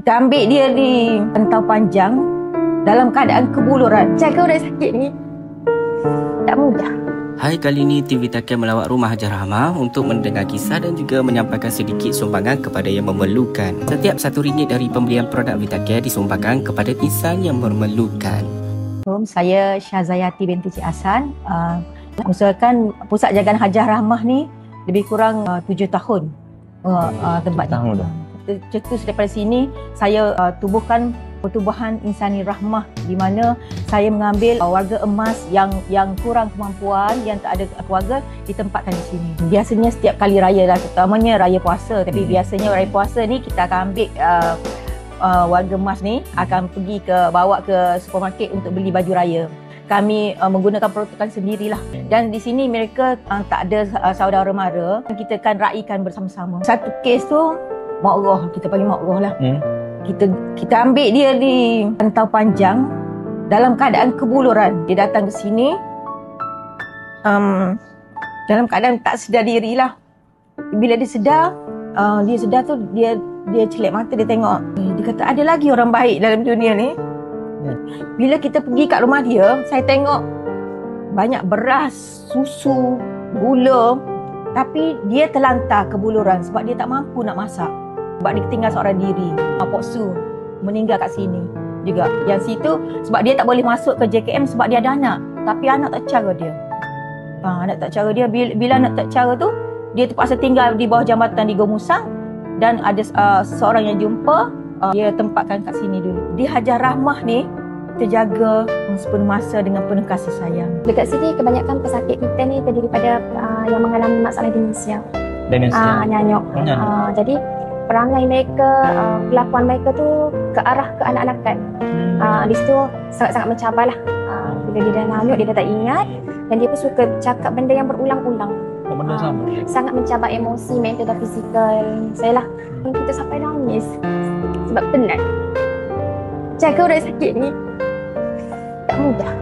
Kita ambil dia di rantau panjang dalam keadaan kebuluran. Jaga orang sakit ni tak mudah. Hai, kali ini TV Takkan melawat rumah Hajah Rahmah untuk mendengar kisah dan juga menyampaikan sedikit sumbangan kepada yang memerlukan. Setiap RM1 dari pembelian produk Vitaker disumbangkan kepada insan yang memerlukan. Saya Syahzayati binti Cik Hassan. Usahakan pusat jagaan Hajah Rahmah ni lebih kurang 7 tahun tempatnya. Cetus daripada sini saya tubuhkan pertubuhan Insani Rahmah, di mana saya mengambil warga emas yang kurang kemampuan, yang tak ada keluarga, ditempatkan di sini. Biasanya setiap kali raya lah, terutamanya raya puasa, tapi biasanya raya puasa ni kita akan ambil warga emas ni akan pergi bawa ke supermarket untuk beli baju raya. Kami menggunakan peruntukan sendirilah, dan di sini mereka tak ada saudara mara. Kita akan raikan bersama-sama. Satu kes tu mak Allah, kita panggil mak Allah lah. Kita ambil dia di rantau panjang dalam keadaan kebuluran. Dia datang ke sini dalam keadaan tak sedar diri lah. Bila dia sedar tu dia celak mata, dia tengok. Dia kata ada lagi orang baik dalam dunia ni. Bila kita pergi kat rumah dia, saya tengok banyak beras, susu, gula, tapi dia terlantar kebuluran sebab dia tak mampu nak masak. Sebab dia tinggal seorang diri. Pok Su meninggal kat sini juga. Yang situ sebab dia tak boleh masuk ke JKM sebab dia ada anak. Tapi anak tak cara dia. Anak tak cara dia. Bila anak tak cara tu, dia terpaksa tinggal di bawah jambatan di Gomusang. Dan ada seorang yang jumpa, dia tempatkan kat sini dulu. Di Hajah Rahmah ni, kita jaga sepenuh masa dengan penuh kasih sayang. Dekat sini kebanyakan pesakit kita ni terdiri daripada yang mengalami masalah demensia. Nyanyuk. Jadi perangai mereka, kelakuan mereka tu ke arah ke anak-anakan. Di situ sangat-sangat mencabarlah. Bila dia dah nyanyuk, dia dah tak ingat, dan dia pun suka cakap benda yang berulang-ulang. Sangat mencabar emosi, mental dan fizikal. Saya lah, kita sampai nangis sebab penat. Jaga orang sakit ni tak mudah.